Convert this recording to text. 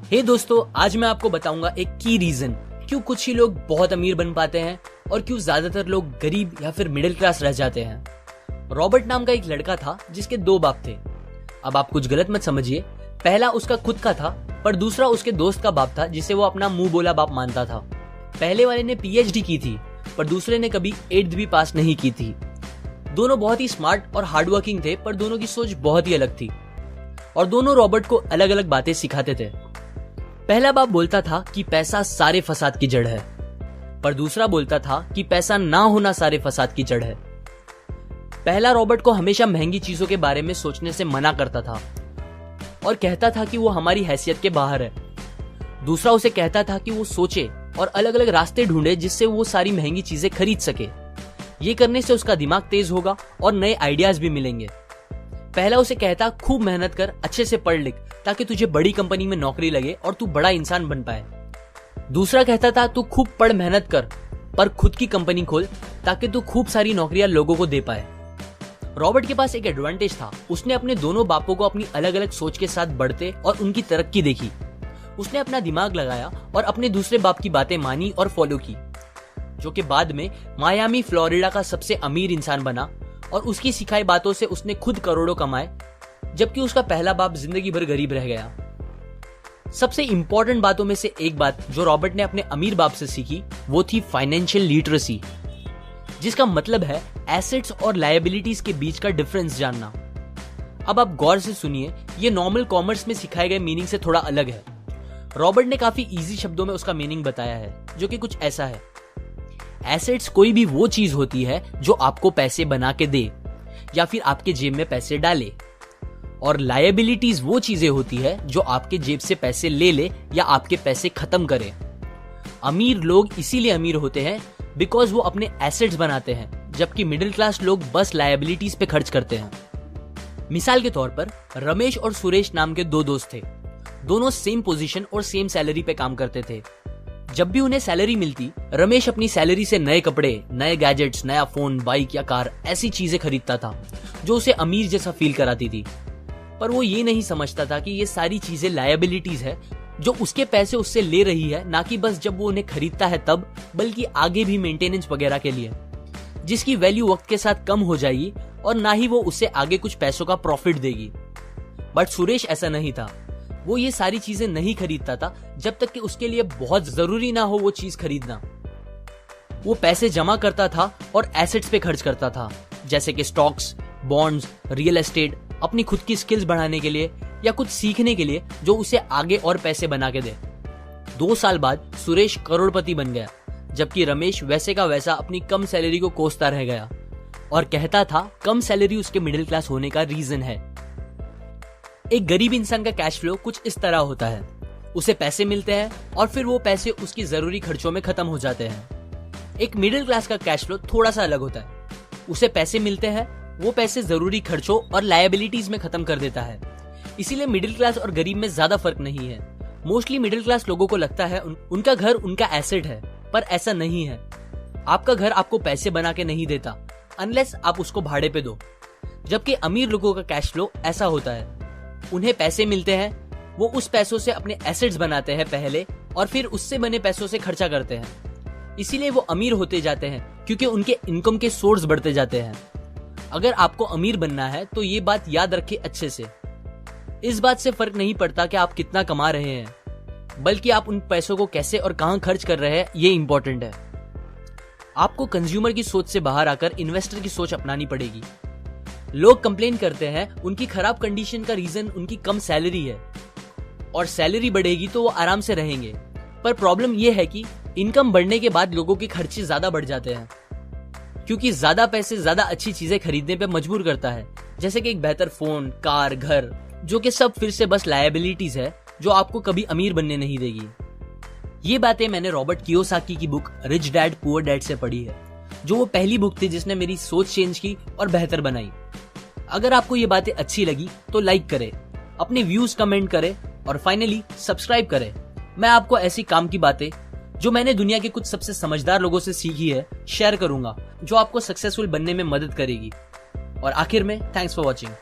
हे दोस्तों, आज मैं आपको बताऊंगा एक की रीजन क्यों कुछ ही लोग बहुत अमीर बन पाते हैं और क्यों ज्यादातर लोग गरीब या फिर मिडिल क्लास रह जाते हैं। रॉबर्ट नाम का एक लड़का था जिसके दो बाप थे। अब आप कुछ गलत मत समझिए, पहला उसका खुद का था पर दूसरा उसके दोस्त का बाप था जिसे वो अपना मुंह बोला बाप मानता था। पहले वाले ने पीएचडी की थी पर दूसरे ने कभी 8th भी पास नहीं की थी। दोनों बहुत ही स्मार्ट और हार्डवर्किंग थे पर दोनों की सोच बहुत ही अलग थी और दोनों रॉबर्ट को अलग अलग बातें सिखाते थे। पहला बाप बोलता था कि पैसा सारे फसाद की जड़ है, पर दूसरा बोलता था कि पैसा ना होना सारे फसाद की जड़ है। पहला रॉबर्ट को हमेशा महंगी चीजों के बारे में सोचने से मना करता था और कहता था कि वो हमारी हैसियत के बाहर है। दूसरा उसे कहता था कि वो सोचे और अलग अलग रास्ते ढूंढे जिससे वो सारी महंगी चीजें खरीद सके। ये करने से उसका दिमाग तेज होगा और नए आइडियाज भी मिलेंगे। पहला उसे कहता खूब मेहनत कर, अच्छे से पढ़ लिख ताकि तुझे बड़ी कंपनी में नौकरी लगे और तू बड़ा इंसान बन पाए। दूसरा कहता था तू खूब पढ़ मेहनत कर पर खुद की कंपनी खोल ताकि तू खूब सारी नौकरियां लोगों को दे पाए। रॉबर्ट के पास एक एडवांटेज था, उसने अपने दोनों बापों को अपनी अलग अलग सोच के साथ बढ़ते और उनकी तरक्की देखी। उसने अपना दिमाग लगाया और अपने दूसरे बाप की बातें मानी और फॉलो की, जो कि बाद में मायामी फ्लोरिडा का सबसे अमीर इंसान बना और उसकी सिखाई बातों से उसने खुद करोड़ों कमाए, जबकि उसका पहला बाप जिंदगी भर गरीब रह गया। सबसे इंपॉर्टेंट बातों में से एक बात जो रॉबर्ट ने अपने अमीर बाप से सीखी वो थी फाइनेंशियल लिटरेसी, जिसका मतलब है एसेट्स और लायबिलिटीज के बीच का डिफरेंस जानना। अब आप गौर से सुनिए, ये नॉर्मल कॉमर्स में सिखाए गए मीनिंग से थोड़ा अलग है। रॉबर्ट ने काफी इजी शब्दों में उसका मीनिंग बताया है, जो कि कुछ ऐसा है। एसेट्स कोई भी वो चीज होती है जो आपको पैसे बना के दे या फिर आपके जेब में पैसे डाले, और लायबिलिटीज वो चीजें होती है जो आपके जेब से पैसे ले ले या आपके पैसे खत्म करे। अमीर लोग इसीलिए अमीर होते हैं बिकॉज वो अपने एसेट्स बनाते हैं, जबकि मिडिल क्लास लोग बस लायबिलिटीज पे खर्च करते हैं। मिसाल के तौर पर रमेश और सुरेश नाम के दो दोस्त थे। दोनों सेम पोजीशन और सेम सैलरी पे काम करते थे। जब भी उन्हें सैलरी मिलती, रमेश अपनी सैलरी से नए कपड़े, नए गैजेट्स, नया फोन, बाइक या कार ऐसी चीजें खरीदता था जो उसे अमीर जैसा फील कराती थी। पर वो ये नहीं समझता था कि ये सारी चीजें लायबिलिटीज है जो उसके पैसे उससे ले रही है, ना कि बस जब वो उन्हें खरीदता है तब, बल्कि आगे भी मेंटेनेंस वगैरह के लिए, जिसकी वैल्यू वक्त के साथ कम हो जाएगी और ना ही वो उससे आगे कुछ पैसों का प्रॉफिट देगी। बट सुरेश ऐसा नहीं था। वो ये सारी चीजें नहीं खरीदता था जब तक कि उसके लिए बहुत जरूरी ना हो वो चीज खरीदना। वो पैसे जमा करता था और एसेट्स पे खर्च करता था, जैसे कि स्टॉक्स, बॉन्ड्स, रियल एस्टेट, अपनी खुद की स्किल्स बढ़ाने के लिए या कुछ सीखने के लिए जो उसे आगे और पैसे बना के दे। 2 साल बाद सुरेश करोड़पति बन गया, जबकि रमेश वैसे का वैसा अपनी कम सैलरी को कोसता रह गया और कहता था कम सैलरी उसके मिडिल क्लास होने का रीजन है। एक गरीब इंसान का कैश फ्लो कुछ इस तरह होता है। उसे पैसे मिलते हैं और फिर वो पैसे उसकी जरूरी खर्चों में खत्म हो जाते हैं। एक मिडिल क्लास का कैश फ्लो थोड़ा सा अलग होता है। उसे पैसे मिलते हैं, वो पैसे जरूरी खर्चों और लायबिलिटीज में खत्म कर देता है। इसीलिए मिडिल क्लास और गरीब में ज्यादा फर्क नहीं है। मोस्टली मिडिल क्लास लोगों को लगता है उनका घर उनका एसेट है, पर ऐसा नहीं है। आपका घर आपको पैसे बना के नहीं देता अनलेस आप उसको भाड़े पे दो, जबकि अमीर लोगों का कैश फ्लो ऐसा होता है। उन्हें पैसे मिलते हैं, वो उस पैसों से अपने एसेट्स बनाते हैं पहले और फिर उससे बने पैसों से खर्चा करते हैं। इसीलिए वो अमीर होते जाते हैं क्योंकि उनके इनकम के सोर्स बढ़ते जाते हैं। अगर आपको अमीर बनना है तो ये बात याद रखें अच्छे से। इस बात से फर्क नहीं पड़ता कि आप कितना कमा रहे हैं, बल्कि आप उन पैसों को कैसे और कहां खर्च कर रहे हैं, ये इंपॉर्टेंट है। आपको कंज्यूमर की सोच से बाहर आकर इन्वेस्टर की सोच अपनानी पड़ेगी। लोग कंप्लेन करते हैं उनकी खराब कंडीशन का रीजन उनकी कम सैलरी है और सैलरी बढ़ेगी तो वो आराम से रहेंगे। पर प्रॉब्लम ये है कि इनकम बढ़ने के बाद लोगों के खर्चे ज्यादा बढ़ जाते हैं, क्योंकि ज्यादा पैसे ज्यादा अच्छी चीजें खरीदने पे मजबूर करता है, जैसे कि एक बेहतर फोन, कार, घर, जो कि सब फिर से बस लायबिलिटीज है जो आपको कभी अमीर बनने नहीं देगी। ये बातें मैंने रॉबर्ट कियोसाकी की book rich dad poor dad से पढ़ी है, जो वो पहली बुक थी जिसने मेरी सोच चेंज की और बेहतर बनाई। अगर आपको ये बातें अच्छी लगी तो लाइक करें, अपने व्यूज कमेंट करें और फाइनली सब्सक्राइब करें। मैं आपको ऐसी काम की बातें जो मैंने दुनिया के कुछ सबसे समझदार लोगों से सीखी है शेयर करूंगा, जो आपको सक्सेसफुल बनने में मदद करेगी। और आखिर में थैंक्स फॉर वॉचिंग।